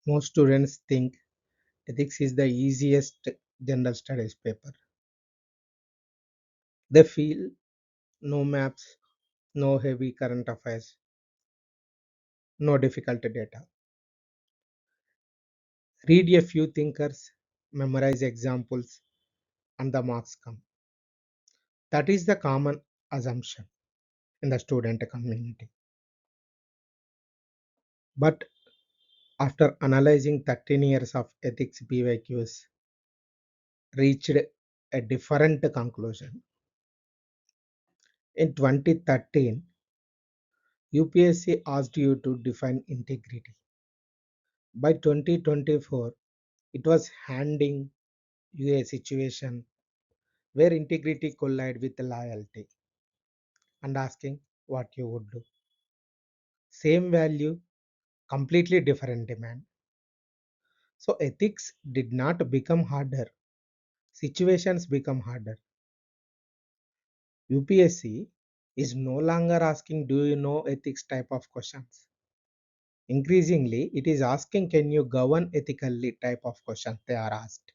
Most students think ethics is the easiest general studies paper. They feel no maps, no heavy current affairs, no difficult data. Read a few thinkers, memorize examples, and the marks come. That is the common assumption in the student community. But after analyzing 13 years of ethics PYQs, reached a different conclusion. In 2013, UPSC asked you to define integrity. By 2024, it was handing you a situation where integrity collide with loyalty and asking what you would do. Same value, completely different demand. So ethics did not become harder. Situations become harder. UPSC is no longer asking do you know ethics type of questions. Increasingly, it is asking can you govern ethically type of questions they are asked.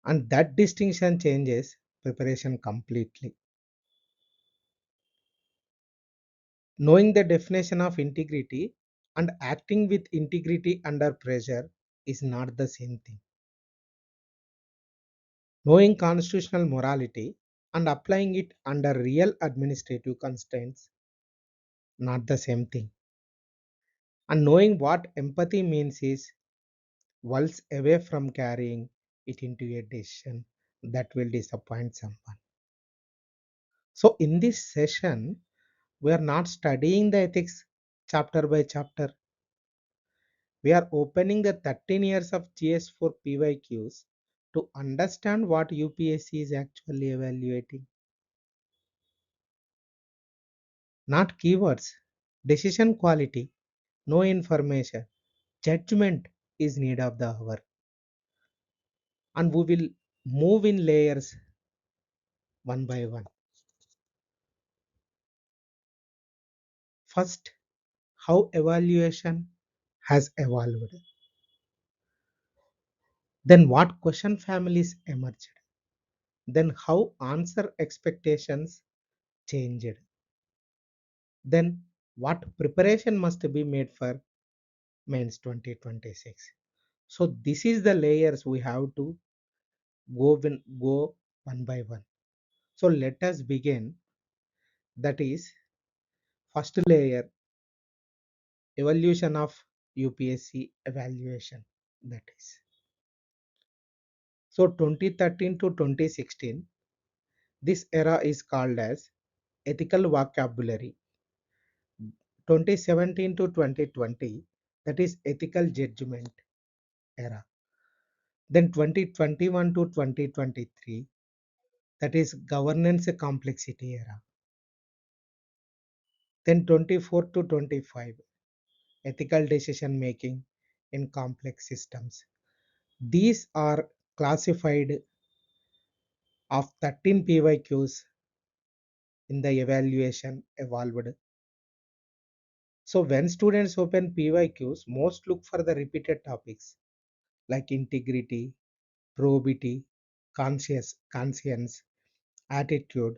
And that distinction changes preparation completely. Knowing the definition of integrity and acting with integrity under pressure is not the same thing. Knowing constitutional morality and applying it under real administrative constraints, not the same thing. And knowing what empathy means is worlds away from carrying it into a decision that will disappoint someone. So, in this session, we are not studying the ethics chapter by chapter. We are opening the 13 years of GS-4 PYQs to understand what UPSC is actually evaluating. Not keywords, decision quality, no information, judgment is need of the hour. And we will move in layers one by one. First, how evaluation has evolved. Then what question families emerged. Then how answer expectations changed. Then what preparation must be made for mains 2026. So this is the layers we have to go one by one. So let us begin. That is first layer, evolution of UPSC evaluation. That is so 2013 to 2016. This era is called as ethical vocabulary. 2017 to 2020, that is ethical judgment era. Then 2021 to 2023, that is governance complexity era. Then 24 to 25, ethical decision making in complex systems. These are classified of 13 PYQs in the evaluation evolved. So when students open PYQs, most look for the repeated topics like integrity, probity, conscience, attitude,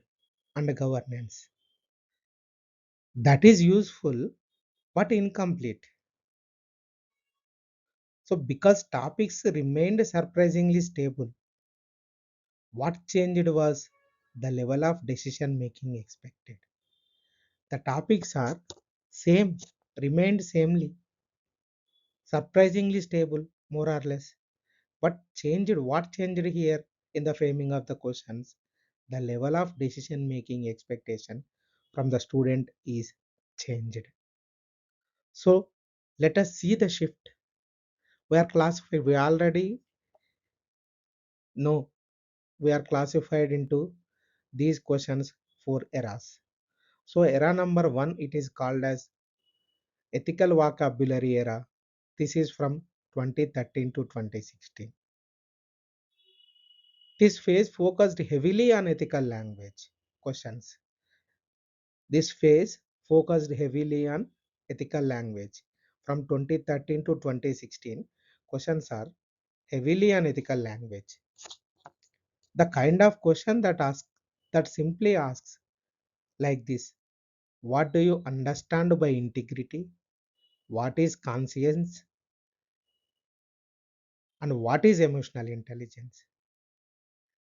and governance. That is useful but incomplete. So because topics remained surprisingly stable, what changed was the level of decision making expected. The topics are same, remained samely, surprisingly stable, more or less. What changed here in the framing of the questions? The level of decision making expectation from the student is changed. So let us see the shift. We are classified, we already know we are classified into these questions for eras. So era number one, it is called as ethical vocabulary era. This is from 2013 to 2016. This phase focused heavily on ethical language questions. This phase focused heavily on ethical language. from 2013 to 2016, questions are heavily on ethical language. The kind of question that simply asks like this: what do you understand by integrity? What is conscience? And what is emotional intelligence?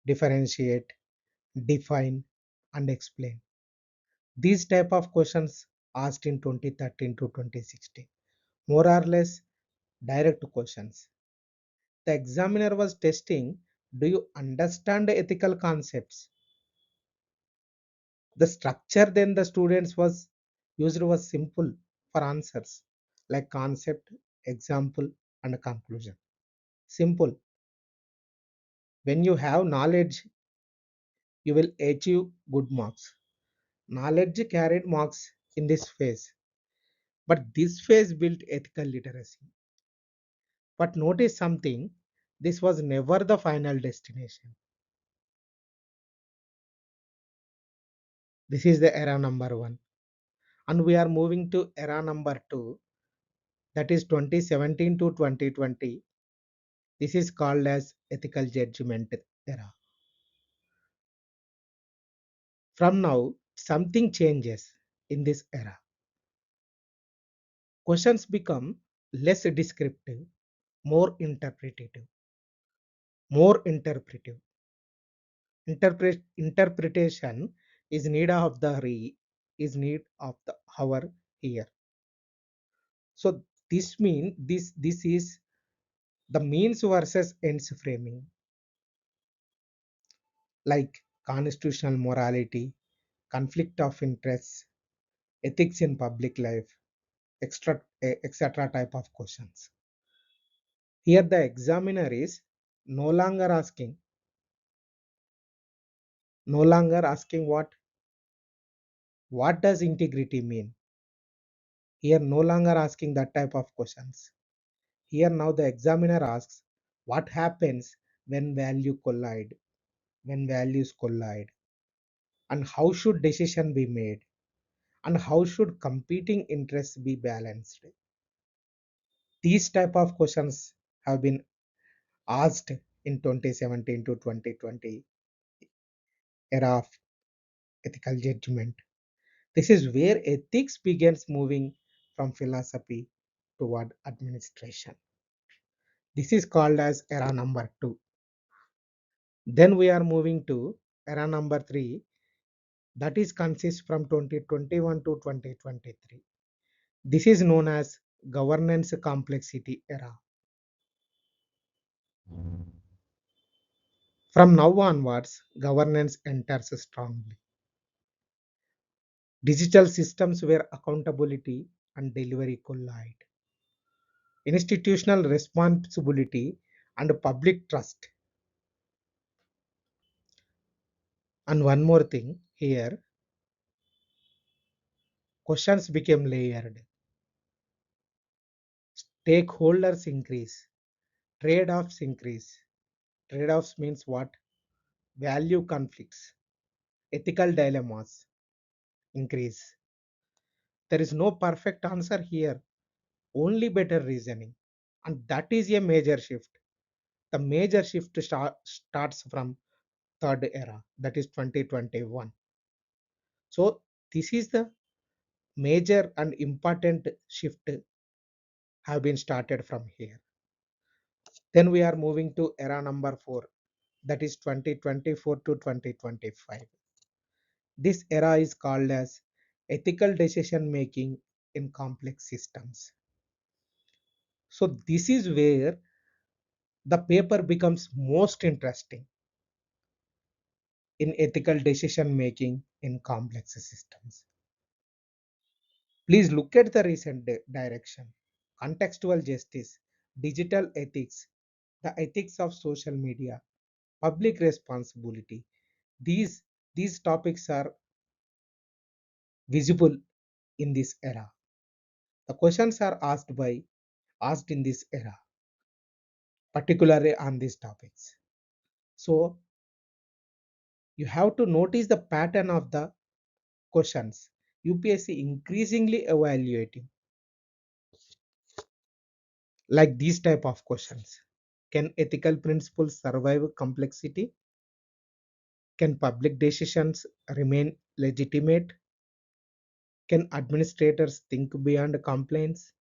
Differentiate, define, and explain. These type of questions asked in 2013 to 2016, more or less direct questions. The examiner was testing, do you understand ethical concepts? The structure then the students was used was simple for answers like concept, example, and conclusion. Simple. When you have knowledge, you will achieve good marks. Knowledge carried marks in this phase, but this phase built ethical literacy. But notice something, this was never the final destination. This is the era number one. And we are moving to era number two, that is 2017 to 2020. This is called as ethical judgment era. From now, something changes in this era. Questions become less descriptive, more interpretative, more interpretive. Interpretation is need of the is need of the hour here. So this is the means versus ends framing, like constitutional morality, conflict of interests, ethics in public life, etc. type of questions. Here the examiner is no longer asking, what does integrity mean? Here no longer asking that type of questions. Here now the examiner asks, what happens when values collide, and how should decision be made, and how should competing interests be balanced? These type of questions have been asked in 2017 to 2020 era of ethical judgment. This is where ethics begins moving from philosophy toward administration. This is called as era number 2. Then we are moving to era number 3, that is consists from 2021 to 2023. This is known as governance complexity era. From now onwards, governance enters strongly. Digital systems where accountability and delivery collide. Institutional responsibility and public trust. And one more thing here, questions became layered. Stakeholders increase. Trade-offs increase. Trade-offs means what? Value conflicts. Ethical dilemmas increase. There is no perfect answer here, only better reasoning. And that is a major shift. The major shift starts from third era, that is 2021. So this is the major and important shift have been started from here. Then we are moving to era number 4, that is 2024 to 2025. This era is called as ethical decision making in complex systems. So this is where the paper becomes most interesting, in ethical decision making in complex systems. Please look at the recent direction: contextual justice, digital ethics, the ethics of social media, public responsibility. These, these topics are visible in this era. The questions are asked in this era, particularly on these topics. So you have to notice the pattern of the questions. UPSC increasingly evaluating like these type of questions. Can ethical principles survive complexity? Can public decisions remain legitimate? Can administrators think beyond complaints?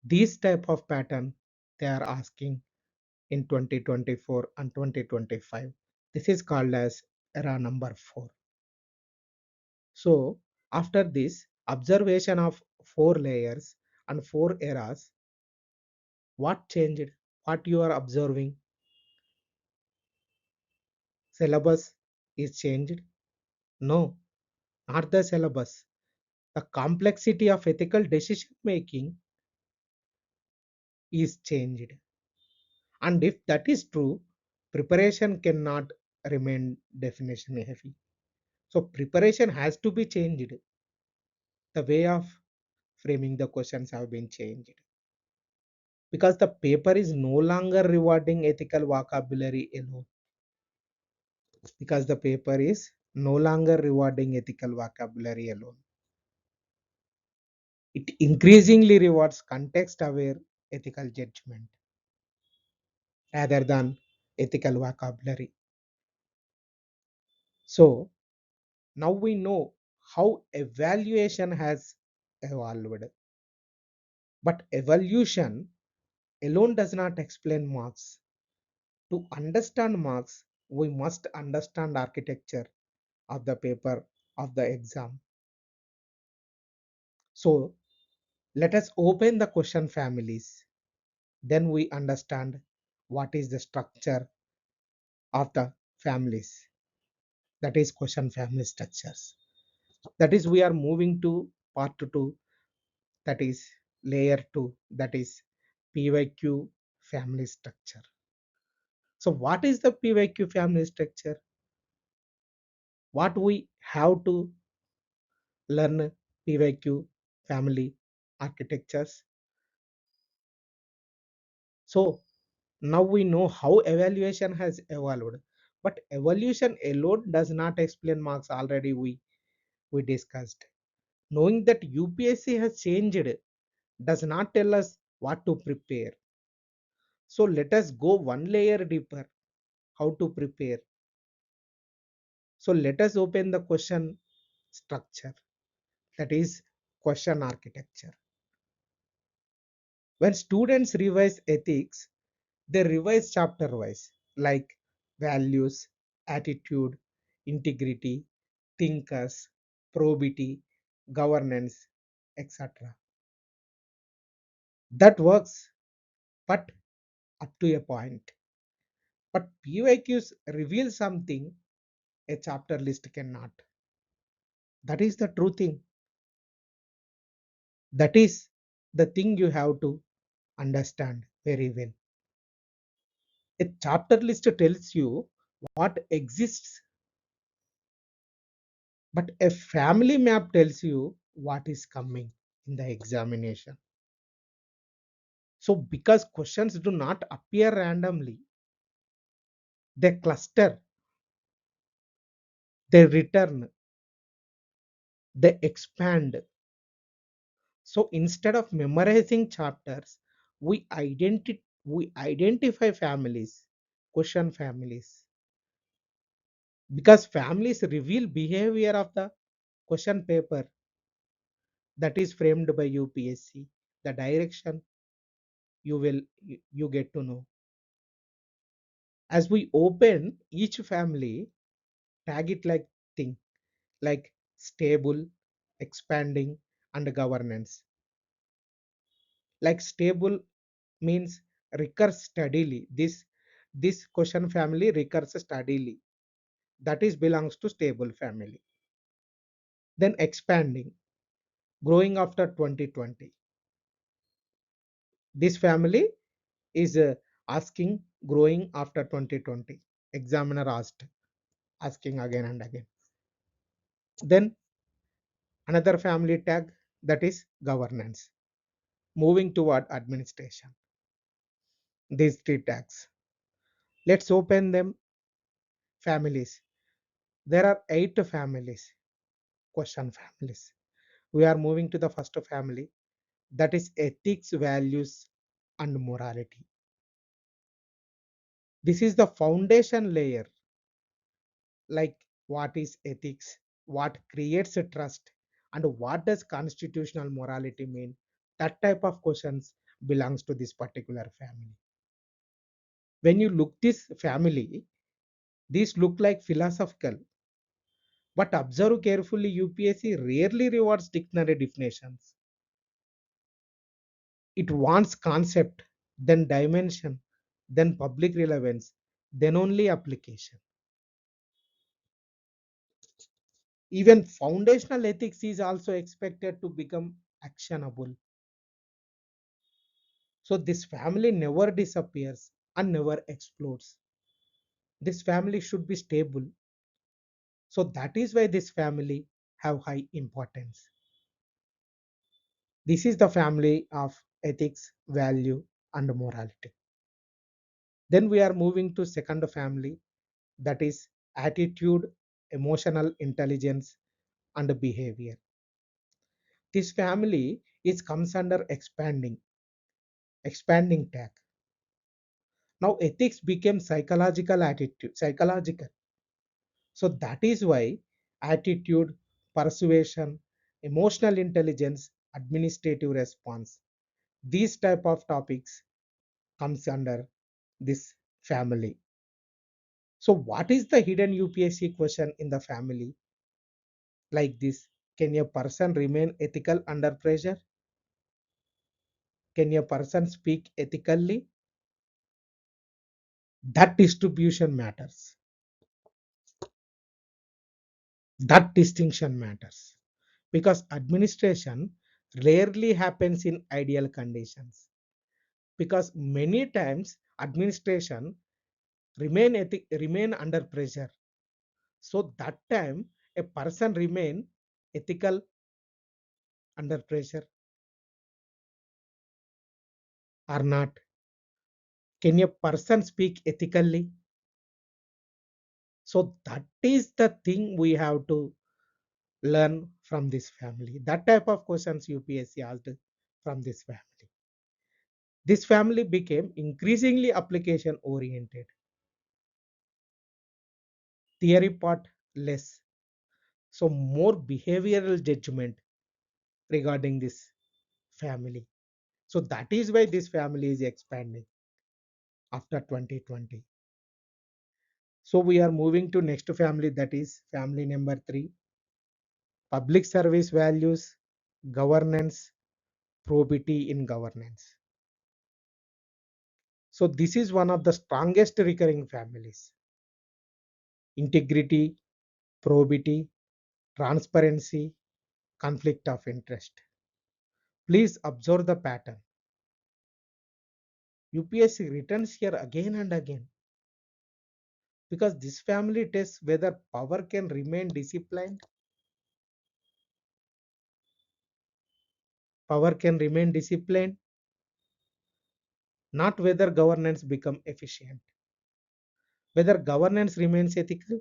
These type of pattern they are asking in 2024 and 2025. This is called as era number 4. So after this observation of 4 layers and 4 eras, what changed? What you are observing? Syllabus is changed? No, not the syllabus. The complexity of ethical decision making is changed. And if that is true, preparation cannot remain definition heavy. So preparation has to be changed. The way of framing the questions have been changed. Because the paper is no longer rewarding ethical vocabulary alone. Because the paper is no longer rewarding ethical vocabulary alone. It increasingly rewards context aware ethical judgment rather than ethical vocabulary. So now we know how evaluation has evolved. But evolution alone does not explain marks. To understand marks, we must understand architecture of the paper of the exam. So let us open the question families. Then we understand what is the structure of the families. That is question family structures. That is we are moving to part 2, that is layer 2, that is PYQ family structure. So what is the PYQ family structure? What we have to learn PYQ family architectures. So now we know how evaluation has evolved. But evolution alone does not explain marks, already we discussed. Knowing that UPSC has changed does not tell us what to prepare. So let us go one layer deeper. How to prepare? So let us open the question structure, that is question architecture. When students revise ethics, they revise chapter wise, like values, attitude, integrity, thinkers, probity, governance, etc. That works, but up to a point. But PYQs reveal something a chapter list cannot. That is the true thing. That is the thing you have to understand very well. A chapter list tells you what exists, but a family map tells you what is coming in the examination. So, because questions do not appear randomly, they cluster, they return, they expand. So, instead of memorizing chapters, we identify families, question families, because families reveal behavior of the question paper that is framed by UPSC. The direction you get to know. As we open each family, tag it like thing, like stable, expanding, and governance. Like stable means recurs steadily. This question family recurs steadily. That is belongs to stable family. Then expanding, growing after 2020. This family is asking growing after 2020. Examiner asked, asking again and again. Then another family tag, that is governance, moving toward administration. These 3 tags. Let's open them. Families. There are 8 families, question families. We are moving to the first family, that is ethics, values, and morality. This is the foundation layer, like what is ethics, what creates a trust, and what does constitutional morality mean. That type of questions belongs to this particular family. When you look this family, these look like philosophical, but observe carefully, UPSC rarely rewards dictionary definitions. It wants concept, then dimension, then public relevance, then only application. Even foundational ethics is also expected to become actionable. So this family never disappears and never explodes. This family should be stable. So that is why this family have high importance. This is the family of ethics, value, and morality. Then we are moving to second family, that is attitude, emotional intelligence, and behavior. This family is comes under expanding tag. Now ethics became psychological attitude, psychological. So that is why attitude, persuasion, emotional intelligence, administrative response, these type of topics comes under this family. So what is the hidden UPSC question in the family? Like this: can a person remain ethical under pressure? Can a person speak ethically? That distribution matters. That distinction matters. Because administration rarely happens in ideal conditions. Because many times administration remain under pressure. So that time a person remain ethical under pressure or not. Can a person speak ethically? So that is the thing we have to learn from this family. That type of questions UPSC asked from this family. This family became increasingly application oriented. Theory part less. So more behavioral judgment regarding this family. So that is why this family is expanding after 2020. So we are moving to next family, that is family number 3, public service values, governance, probity in governance. So this is one of the strongest recurring families. Integrity, probity, transparency, conflict of interest. Please observe the pattern. UPSC returns here again and again because this family tests whether power can remain disciplined, power can remain disciplined, not whether governance become efficient. Whether governance remains ethical,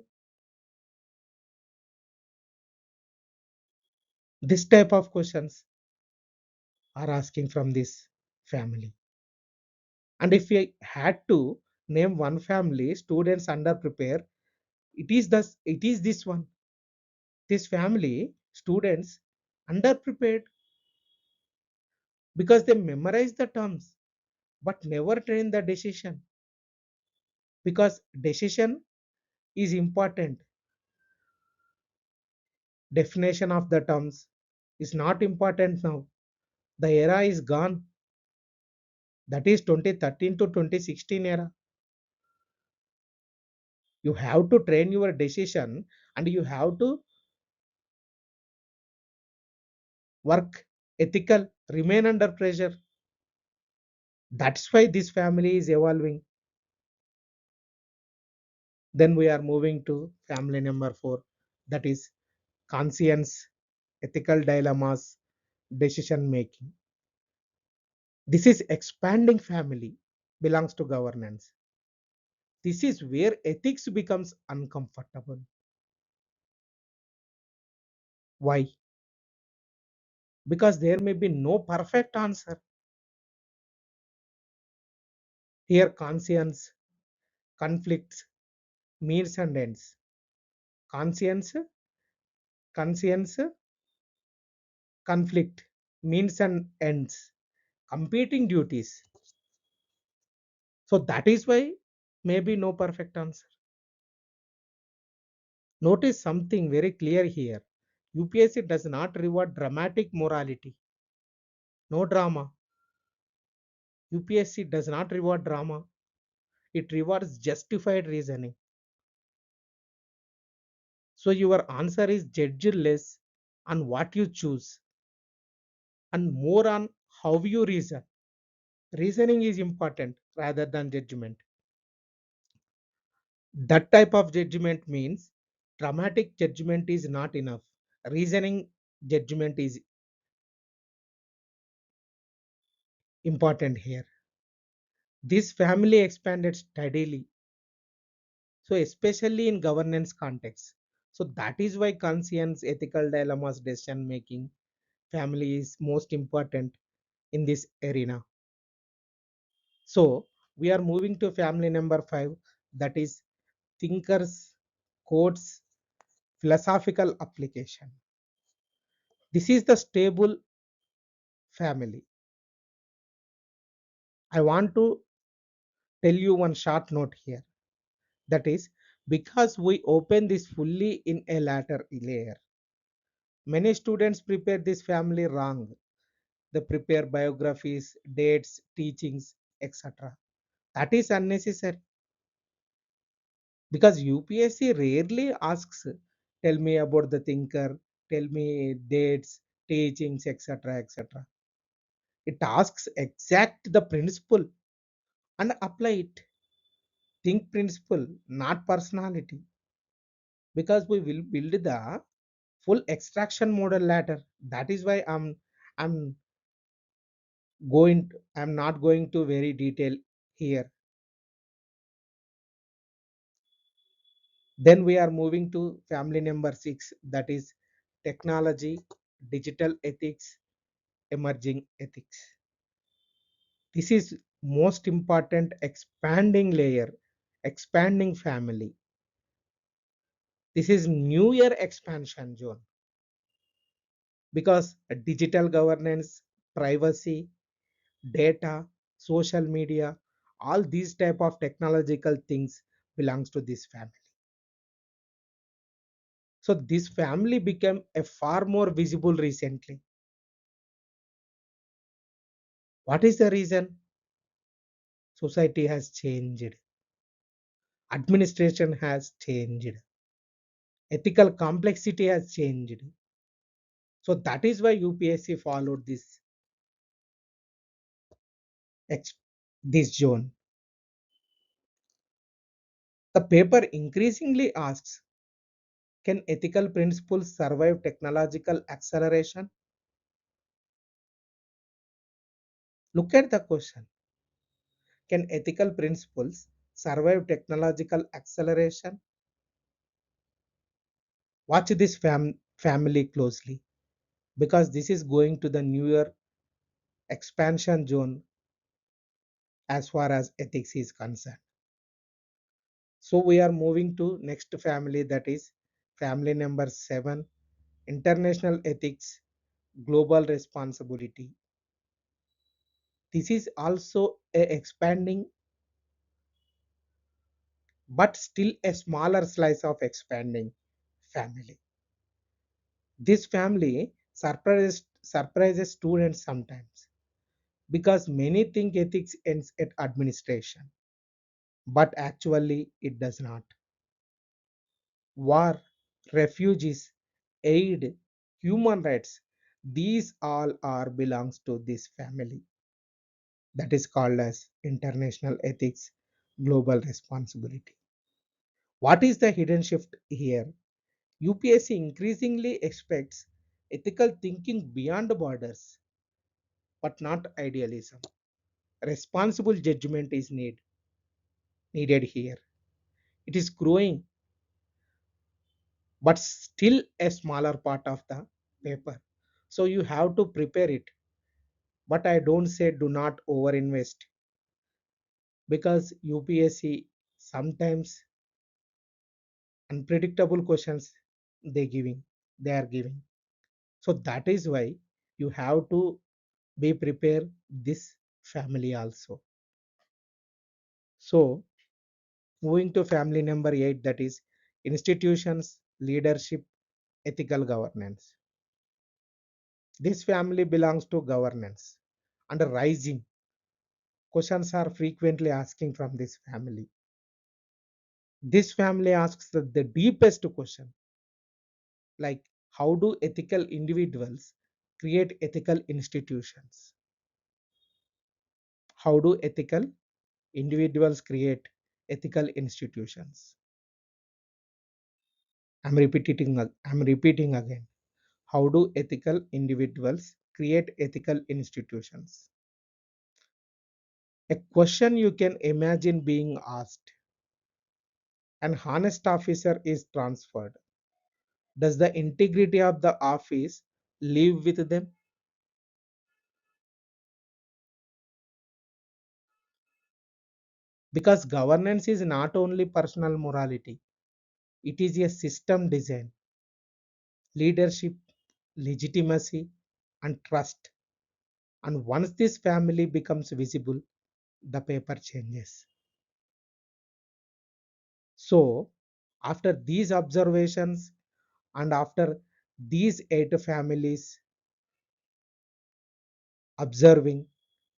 this type of questions are asking from this family. And if we had to name one family students underprepare, it is this one. This family students underprepared because they memorize the terms but never train the decision. Because decision is important, definition of the terms is not important now. The era is gone. That is 2013 to 2016 era. You have to train your decision and you have to work ethical, remain under pressure. That's why this family is evolving. Then we are moving to family number 4, that is conscience, ethical dilemmas, decision making. This is expanding family, belongs to governance. This is where ethics becomes uncomfortable. Why? Because there may be no perfect answer. Here conscience, conflicts, means and ends. Conscience, conscience, conflict, means and ends. Competing duties. So that is why maybe no perfect answer. Notice something very clear here. UPSC does not reward dramatic morality. No drama. UPSC does not reward drama. It rewards justified reasoning. So your answer is judged less on what you choose and more on how you reason. Reasoning is important rather than judgment. That type of judgment means dramatic judgment is not enough. Reasoning judgment is important here. This family expanded steadily, so especially in governance context. So that is why conscience, ethical dilemmas, decision making, family is most important in this arena. So we are moving to family number 5, that is thinkers, quotes, philosophical application. This is the stable family. I want to tell you one short note here. That is because we open this fully in a later layer. Many students prepare this family wrong. They prepare biographies, dates, teachings, etc. That is unnecessary because UPSC rarely asks, tell me about the thinker, tell me dates, teachings, etc. etc. It asks exact the principle and apply it. Think principle, not personality. Because we will build the full extraction model later. That is why I'm I'm not going to very detail here. Then we are moving to family number 6, that is technology, digital ethics, emerging ethics. This is most important expanding layer, expanding family. This is new year expansion zone because digital governance, privacy, data, social media, all these type of technological things belongs to this family. So this family became a far more visible recently. What is the reason? Society has changed, administration has changed, ethical complexity has changed. So that is why UPSC followed this zone. The paper increasingly asks, can ethical principles survive technological acceleration? Look at the question. Can ethical principles survive technological acceleration? Watch this family closely because this is going to the newer expansion zone as far as ethics is concerned. So we are moving to next family, that is family number 7, international ethics, global responsibility. This is also a expanding but still a smaller slice of expanding family. This family surprises students sometimes because many think ethics ends at administration, but actually it does not. War, refugees, aid, human rights, these all are belongs to this family that is called as international ethics, global responsibility. What is the hidden shift here? UPSC increasingly expects ethical thinking beyond borders, but not idealism. Responsible judgment is needed here. It is growing, but still a smaller part of the paper. So you have to prepare it. But I don't say do not overinvest. because UPSC sometimes unpredictable questions they are giving. So that is why you have to be prepared this family also. So moving to family number 8, that is institutions, leadership, ethical governance. This family belongs to governance and rising. Questions are frequently asking from this family. This family asks the deepest question, like how do ethical individuals create ethical institutions? How do ethical individuals create ethical institutions? I'm repeating again. How do ethical individuals create ethical institutions? A question you can imagine being asked. An honest officer is transferred. Does the integrity of the office live with them? Because governance is not only personal morality, it is a system design, leadership, legitimacy, and trust. And once this family becomes visible, the paper changes. So, after these observations and after these 8 families observing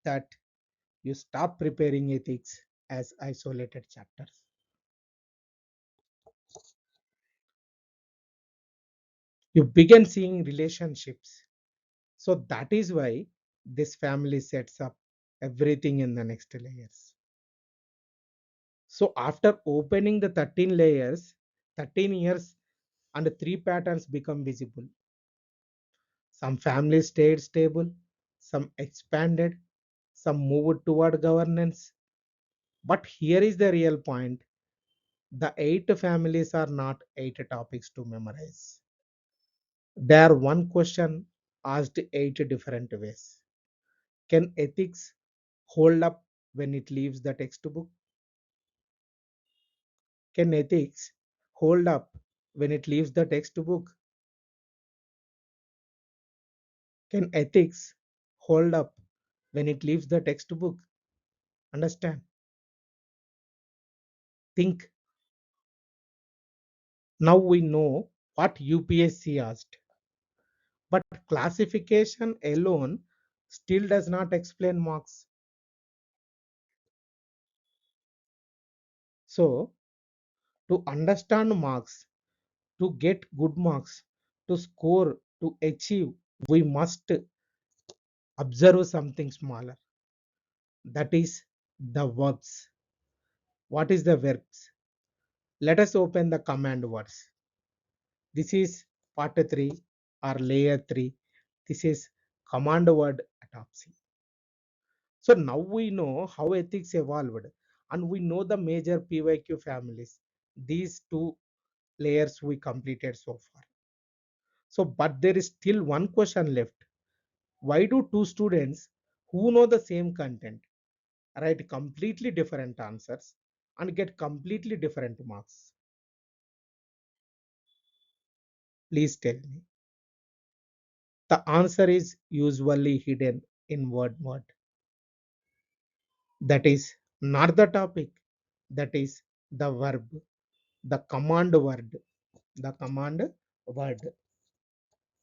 that, you stop preparing ethics as isolated chapters. You begin seeing relationships. So that is why this family sets up everything in the next layers. So after opening the 13 layers, 13 years and 3 patterns become visible. Some families stayed stable, some expanded, some moved toward governance. But here is the real point: the 8 families are not 8 topics to memorize. They are one question asked 8 different ways. Can ethics hold up when it leaves the textbook? Can ethics hold up when it leaves the textbook? Can ethics hold up when it leaves the textbook? Understand? Think. Now we know what UPSC asked, but classification alone still does not explain marks. So, to understand marks, to get good marks, to score, to achieve, we must observe something smaller. That is the verbs. What is the verbs? Let us open the command words. This is part 3 or layer 3. This is command word autopsy. So now we know how ethics evolved and we know the major PYQ families. These 2 layers we completed so far. So, but there is still one question left. Why do 2 students who know the same content write completely different answers and get completely different marks? Please tell me. The answer is usually hidden in word. That is not the topic. That is the verb, the command word. The command word.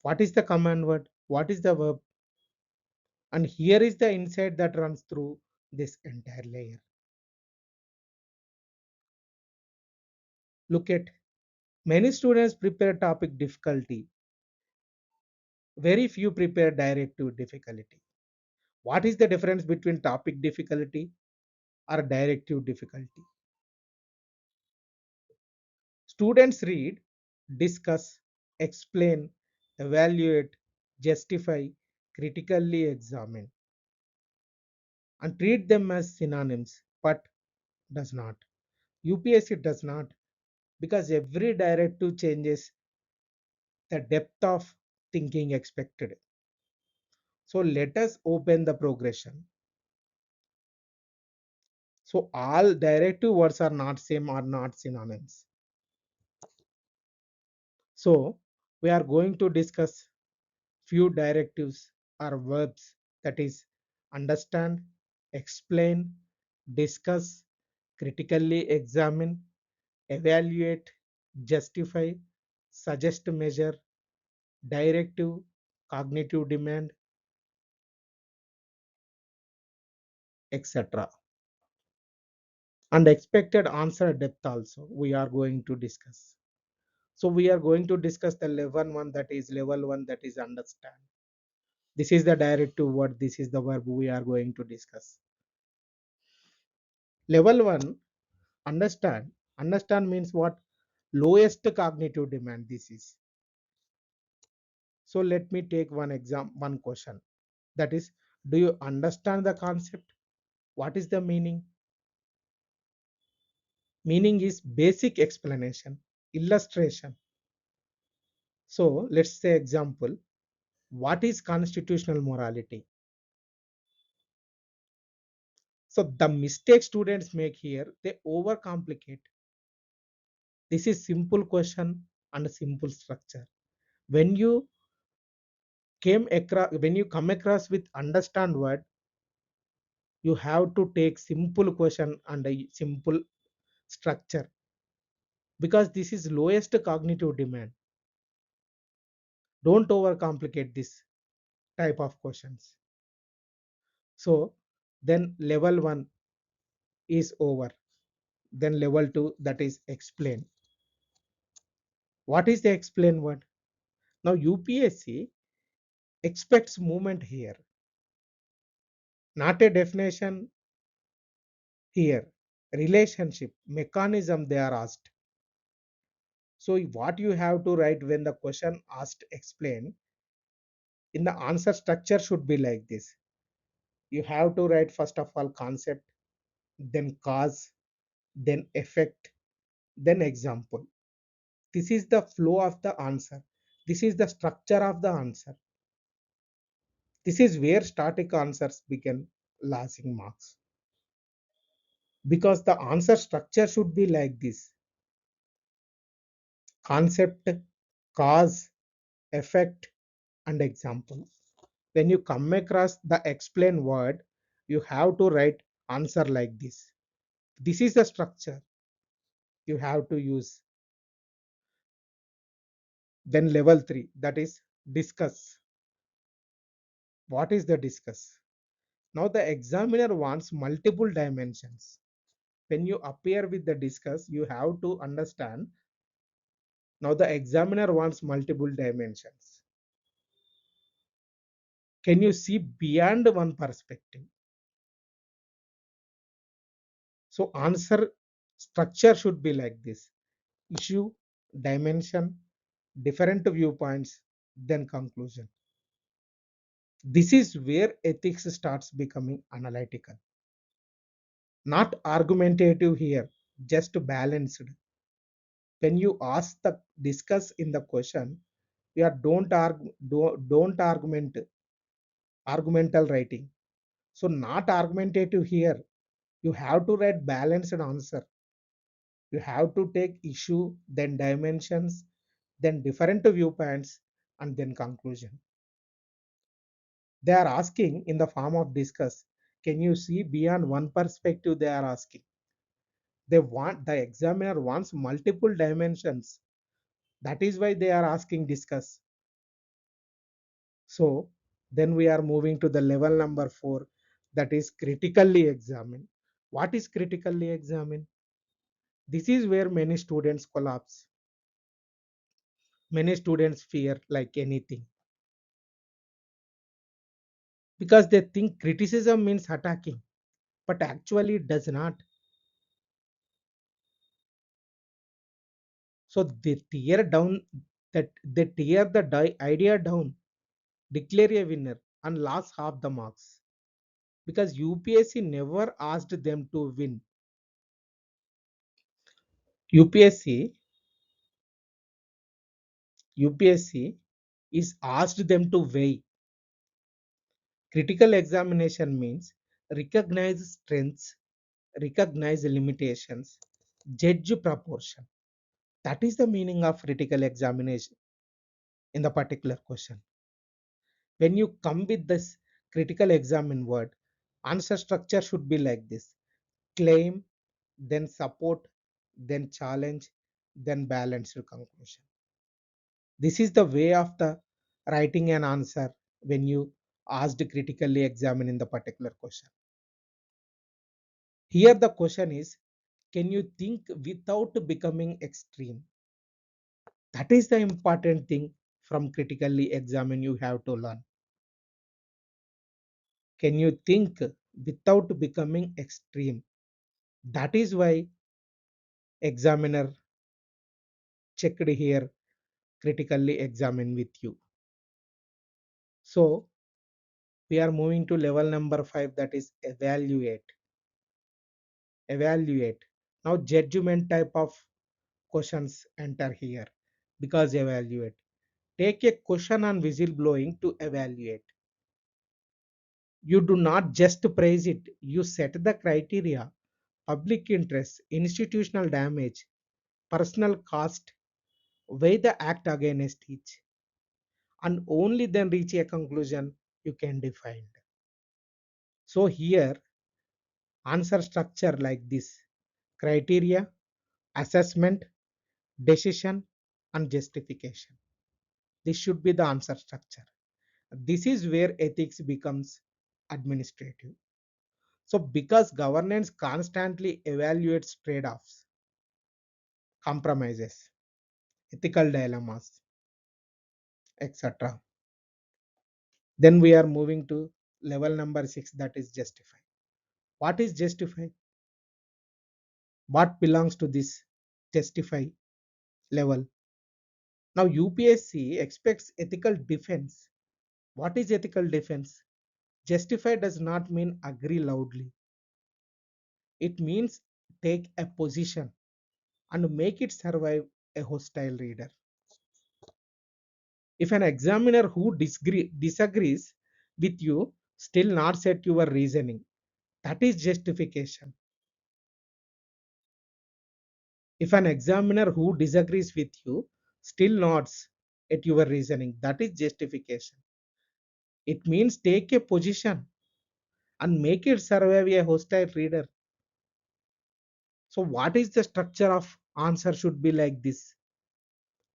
What is the command word? What is the verb? And here is the insight that runs through this entire layer. Look at, many students prepare topic difficulty. Very few prepare directive difficulty. What is the difference between topic difficulty or directive difficulty? Students read, discuss, explain, evaluate, justify, critically examine, and treat them as synonyms, but does not. UPSC does not, because every directive changes the depth of thinking expected. So let us open the progression. So all directive words are not same or not synonyms. So we are going to discuss few directives or verbs, that is understand, explain, discuss, critically examine, evaluate, justify, suggest measure, directive, cognitive demand, etc. And expected answer depth also we are going to discuss. So we are going to discuss the level 1 that is understand. This is the directive word, this is the verb we are going to discuss. Level 1 understand. Understand means what? Lowest cognitive demand this is. So let me take one question, that is, do you understand the concept? What is the meaning? Meaning is basic explanation, illustration. So let's say example, what is constitutional morality? So the mistake students make here, they overcomplicate. This is simple question and a simple structure. When you when you come across with understand word, you have to take simple question and a simple structure, because this is lowest cognitive demand. Don't overcomplicate this type of questions. So then level 1 is over. Then level 2, that is explain. What is the explain word? Now UPSC expects movement here, not a definition here. Relationship, mechanism they are asked. So what you have to write when the question asked explain, in the answer structure should be like this. You have to write first of all concept, then cause, then effect, then example. This is the flow of the answer. This is the structure of the answer. This is where static answers begin losing marks, because the answer structure should be like this: concept, cause, effect, and example. When you come across the explain word, you have to write answer like this. This is the structure you have to use. Then level 3, that is discuss. What is the discuss? Now the examiner wants multiple dimensions. When you appear with the discuss, you have to understand. Now the examiner wants multiple dimensions. Can you see beyond one perspective? So answer structure should be like this: issue, dimension, different viewpoints, then conclusion. This is where ethics starts becoming analytical, not argumentative here, just balanced. When you ask the discuss in the question, you are don't argumental writing. So not argumentative here. You have to write balanced answer. You have to take issue, then dimensions, then different viewpoints, and then conclusion. They are asking in the form of discuss. Can you see beyond one perspective? They are asking. The examiner wants multiple dimensions. That is why they are asking discuss. So then we are moving to the level number 4, that is critically examine. What is critically examine? This is where many students collapse. Many students fear like anything, because they think criticism means attacking, but actually it does not. So they tear down that they tear the idea down, declare a winner, and lose half the marks, because UPSC never asked them to win. UPSC UPSC is asked them to weigh. Critical examination means recognize strengths, recognize the limitations, judge proportion. That is the meaning of critical examination in the particular question. When you come with this critical examine word, answer structure should be like this: claim, then support, then challenge, then balanced conclusion. This is the way of the writing an answer when you asked critically examine in the particular question. Here the question is, can you think without becoming extreme? That is the important thing from critically examine you have to learn. Can you think without becoming extreme? That is why examiner checked here critically examine with you. So we are moving to level number 5, that is evaluate. Evaluate. Now judgment type of questions enter here because evaluate. Take a question on whistleblowing to evaluate. You do not just praise it, you set the criteria: public interest, institutional damage, personal cost, weigh the act against each, and only then reach a conclusion you can define. So here answer structure like this: criteria, assessment, decision, and justification. This should be the answer structure. This is where ethics becomes administrative. So because governance constantly evaluates trade-offs, compromises, ethical dilemmas, etc. Then we are moving to level number 6, that is justify. What is justify? What belongs to this justify level? Now UPSC expects ethical defense. What is ethical defense? Justify does not mean agree loudly. It means take a position and make it survive a hostile reader. If an examiner who disagrees with you still nods at your reasoning, that is justification. If an examiner who disagrees with you still nods at your reasoning, that is justification. It means take a position and make it survive a hostile reader. So what is the structure of answer should be like this: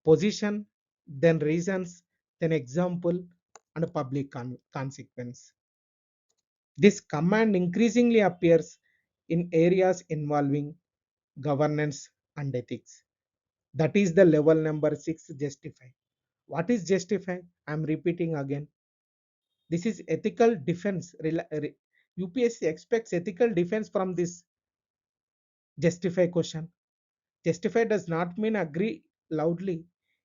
position, then reasons, then example, and public consequence. This command increasingly appears in areas involving governance and ethics. That is the level number 6, justify. What is justify? I am repeating again. This is ethical defense. UPSC expects ethical defense from this justify question. Justify does not mean agree loudly.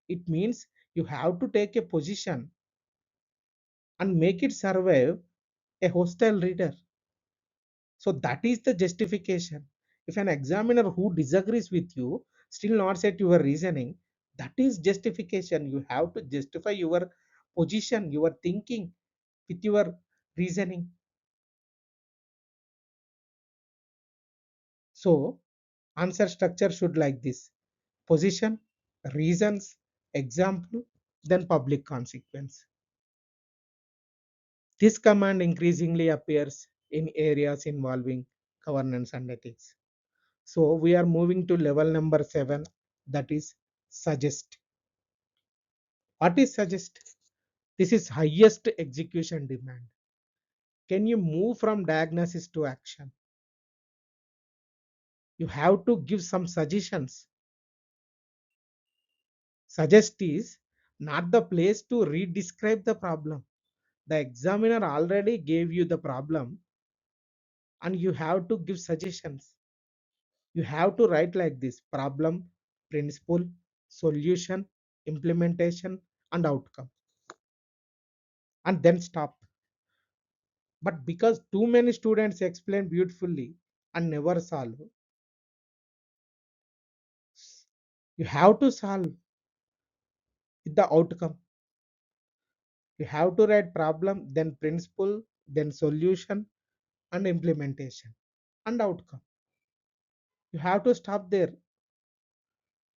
It means you have to take a position and make it survive a hostile reader. So that is the justification. If an examiner who disagrees with you still nods at your reasoning, that is justification. You have to justify your position, your thinking with your reasoning. So answer structure should like this: position, reasons, example, then public consequence. This command increasingly appears in areas involving governance and ethics. So we are moving to level number 7, that is suggest. What is suggest? This is highest execution demand. Can you move from diagnosis to action? You have to give some suggestions. Suggest is not the place to re-describe the problem. The examiner already gave you the problem and you have to give suggestions. You have to write like this: problem, principle, solution, implementation, and outcome, and then stop. But because too many students explain beautifully and never solve, you have to solve with the outcome. You have to write problem, then principle, then solution, and implementation, and outcome. You have to stop there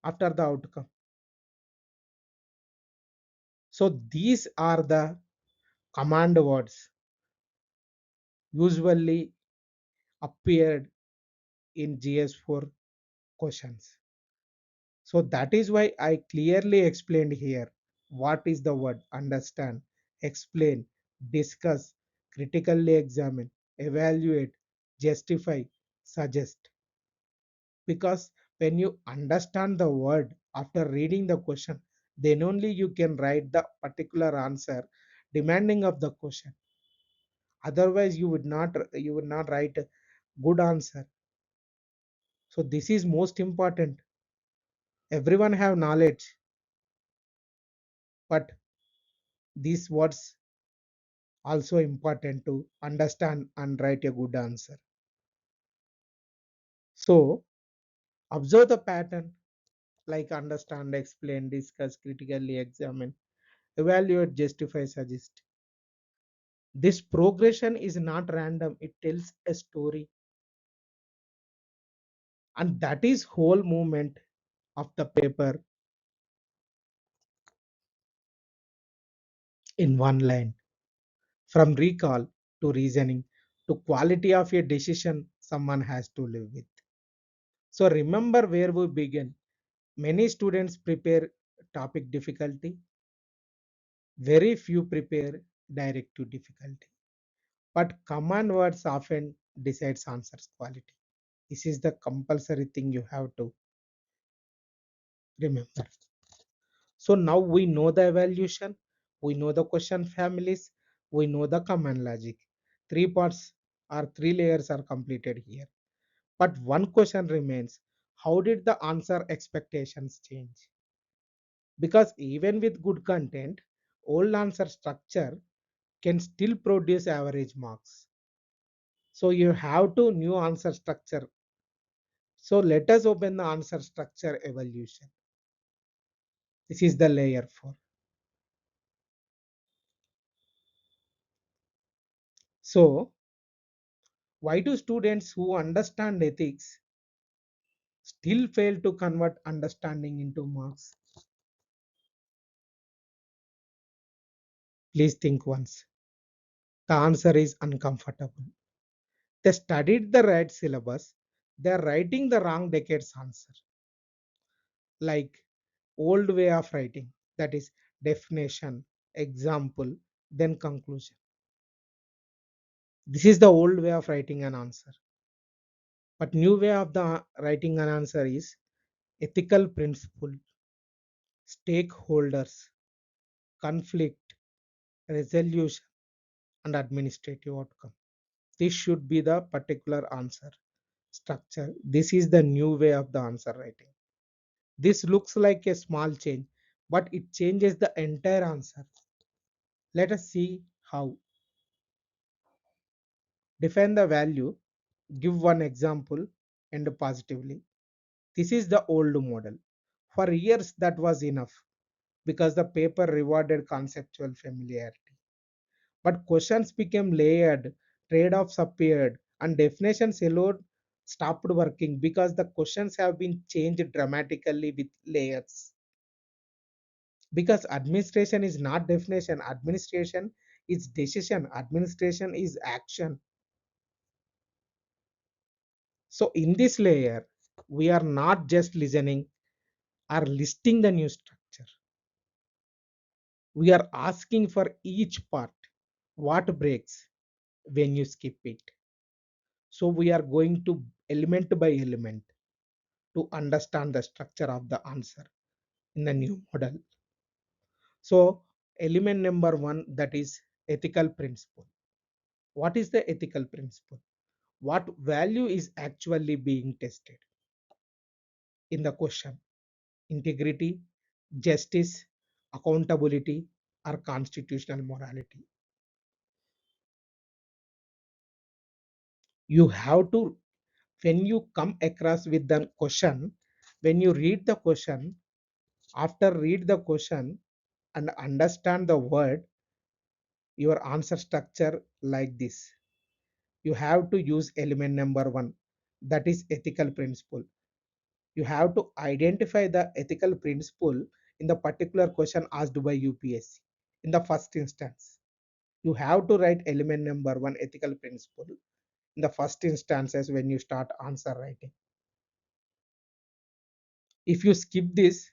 after the outcome. So these are the command words usually appeared in GS-4 questions. So that is why I clearly explained here what is the word understand, explain, discuss, critically examine, evaluate, justify, suggest. Because when you understand the word after reading the question, then only you can write the particular answer demanding of the question. Otherwise, you would not write a good answer. So this is most important. Everyone have knowledge, but these words also important to understand and write a good answer. So observe the pattern like understand, explain, discuss, critically examine, evaluate, justify, suggest. This progression is not random, it tells a story, and that is whole movement of the paper in one line. From recall to reasoning to quality of a decision someone has to live with. So remember where we begin. Many students prepare topic difficulty, very few prepare direct to difficulty. But command words often decides answers quality. This is the compulsory thing you have to remember. So now we know the evaluation, we know the question families, we know the command logic. Three parts or three layers are completed here. But one question remains, how did the answer expectations change? Because even with good content, old answer structure can still produce average marks. So you have to new answer structure. So let us open the answer structure evolution. This is the layer 4. So why do students who understand ethics still fail to convert understanding into marks? Please think once. The answer is uncomfortable. They studied the right syllabus, they are writing the wrong decade's answer. Like old way of writing, that is definition, example, then conclusion. This is the old way of writing an answer. But new way of the writing an answer is ethical principle, stakeholders, conflict, resolution, and administrative outcome. This should be the particular answer structure. This is the new way of the answer writing. This looks like a small change, but it changes the entire answer. Let us see how. Define the value, give one example, and positively. This is the old model. For years, that was enough because the paper rewarded conceptual familiarity. But questions became layered, trade offs appeared, and definitions alone stopped working because the questions have been changed dramatically with layers. Because administration is not definition, administration is decision, administration is action. So, in this layer, we are not just listening or listing the new structure, we are asking for each part what breaks when you skip it. So we are going to element by element to understand the structure of the answer in the new model. So element number one, that is ethical principle. What is the ethical principle? What value is actually being tested in the question? Integrity, justice, accountability, or constitutional morality? You have to, when you come across with the question, when you read the question, after read the question and understand the word, your answer structure like this. You have to use element number one, that is ethical principle. You have to identify the ethical principle in the particular question asked by UPSC. In the first instance, you have to write element number one ethical principle in the first instances when you start answer writing. If you skip this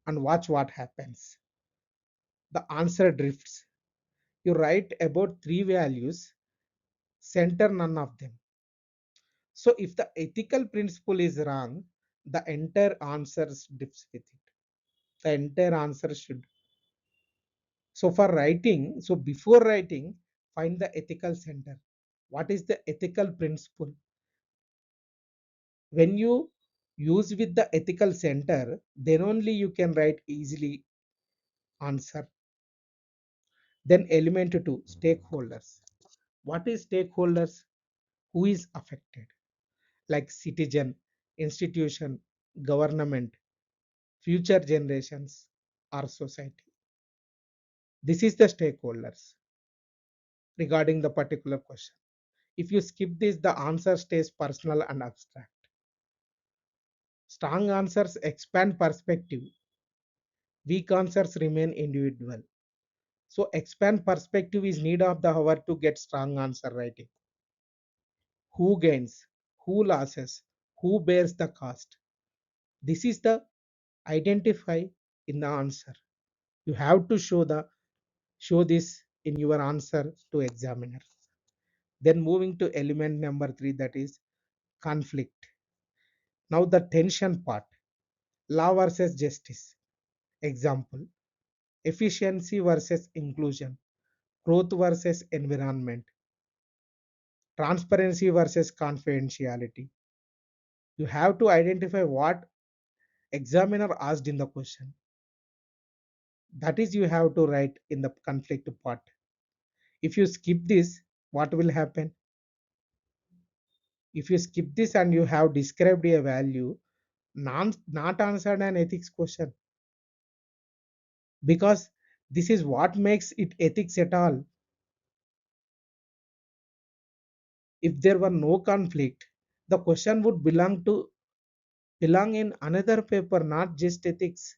and watch what happens, the answer drifts. You write about three values, center none of them. So if the ethical principle is wrong, the entire answer drifts with it. The entire answer should. So for writing, so before writing, find the ethical center. What is the ethical principle? When you use with the ethical center, then only you can write easily answer. Then element two, stakeholders. What is stakeholders? Who is affected? Like citizen, institution, government, future generations, or society. This is the stakeholders regarding the particular question. If you skip this, the answer stays personal and abstract. Strong answers expand perspective. Weak answers remain individual. So expand perspective is need of the hour to get strong answer writing. Who gains? Who loses? Who bears the cost? This is the identify in the answer. You have to show this in your answer to examiner. Then moving to element number three, that is conflict. Now the tension part, law versus justice. Example, efficiency versus inclusion, growth versus environment, transparency versus confidentiality. You have to identify what examiner asked in the question. That is you have to write in the conflict part. If you skip this, what will happen? If you skip this and you have described a value, not answered an ethics question, because this is what makes it ethics at all. If there were no conflict, the question would belong in another paper, not just ethics.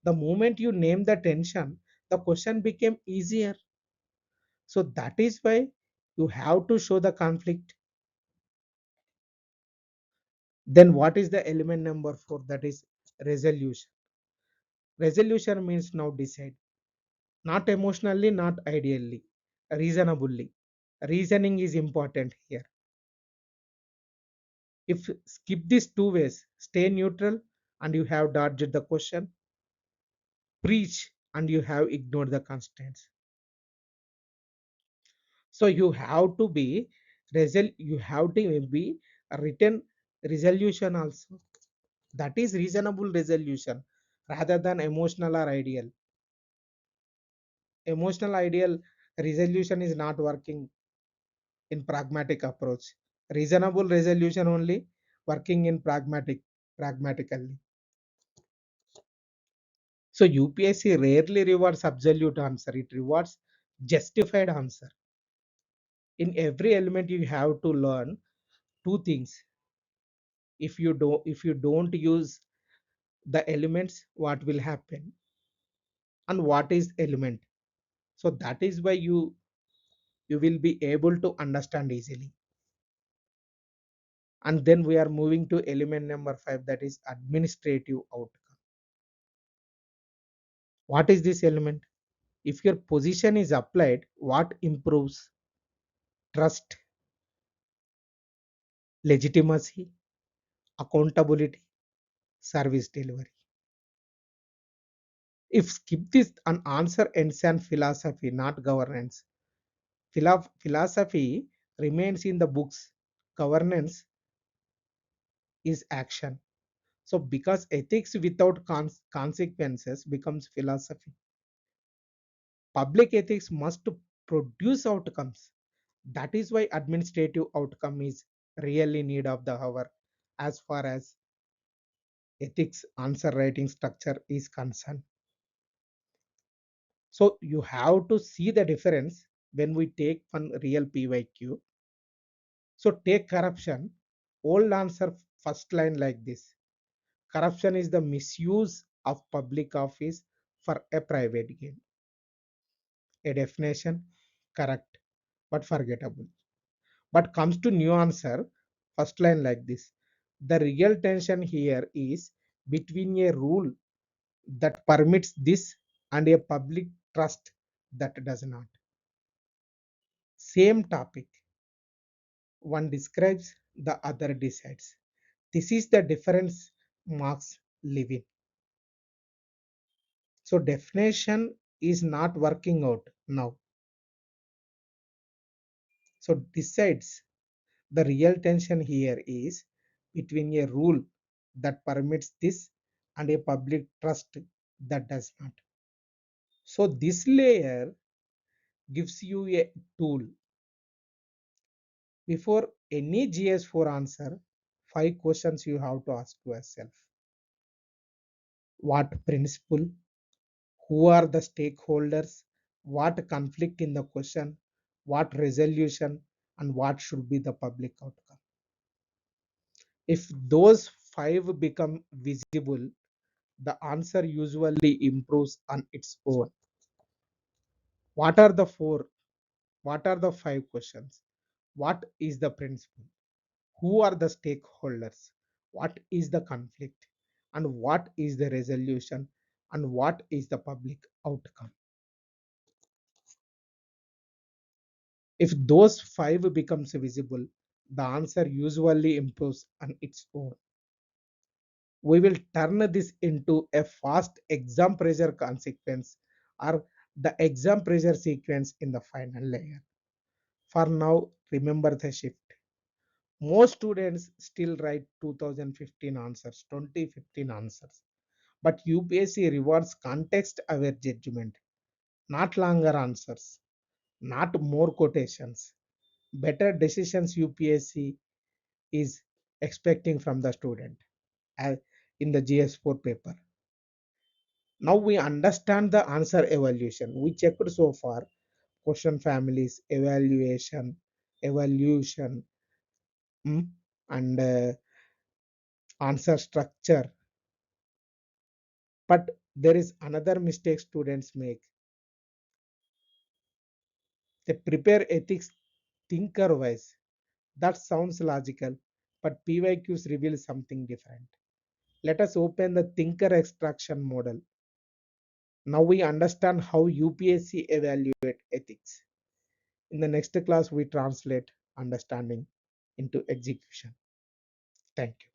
The moment you name the tension, the question became easier. So that is why you have to show the conflict. Then what is the element number four? That is resolution. Resolution means now decide. Not emotionally, not ideally, reasonably. Reasoning is important here. If skip these two ways, stay neutral and you have dodged the question, preach and you have ignored the constraints. So you have to be you have to be a written resolution also. That is reasonable resolution rather than emotional or ideal. Emotional ideal resolution is not working in pragmatic approach. Reasonable resolution only working in pragmatically. So UPSC rarely rewards absolute answer. It rewards justified answer. In every element you have to learn two things. If you don't use the elements, what will happen? And what is element? So that is why you will be able to understand easily. And then we are moving to element number five, that is administrative outcome. What is this element? If your position is applied, what improves? Trust, legitimacy, accountability, service delivery. If skip this, an answer ends in philosophy, not governance. Philosophy remains in the books. Governance is action. So because ethics without consequences becomes philosophy. Public ethics must produce outcomes. That is why administrative outcome is really need of the hour as far as ethics answer writing structure is concerned. So you have to see the difference when we take one real PYQ. So take corruption. Old answer first line like this. Corruption is the misuse of public office for a private gain. A definition, correct, but forgettable. But comes to new answer, first line like this. The real tension here is between a rule that permits this and a public trust that does not. Same topic, one describes, the other decides. This is the difference Marx live in. So definition is not working out now. So decides, the real tension here is between a rule that permits this and a public trust that does not. So this layer gives you a tool. Before any GS-4 answer, 5 questions you have to ask yourself. What principle? Who are the stakeholders? What conflict in the question? What resolution? And what should be the public outcome? If those 5 become visible, the answer usually improves on its own. What are the 4? What are the 5 questions? What is the principle? Who are the stakeholders? What is the conflict? And what is the resolution? And what is the public outcome? If those 5 becomes visible, the answer usually improves on its own. We will turn this into a fast exam pressure consequence or the exam pressure sequence in the final layer. For now, remember the shift. Most students still write 2015 answers, 2015 answers. But UPSC rewards context aware judgment, not longer answers, not more quotations. Better decisions UPSC is expecting from the student as in the GS-4 paper. Now we understand the answer evaluation. We checked so far question families, evaluation, and answer structure. But there is another mistake students make. They prepare ethics thinker wise. That sounds logical, but PYQs reveal something different. Let us open the thinker extraction model. Now we understand how UPSC evaluate ethics. In the next class, we translate understanding into execution. Thank you.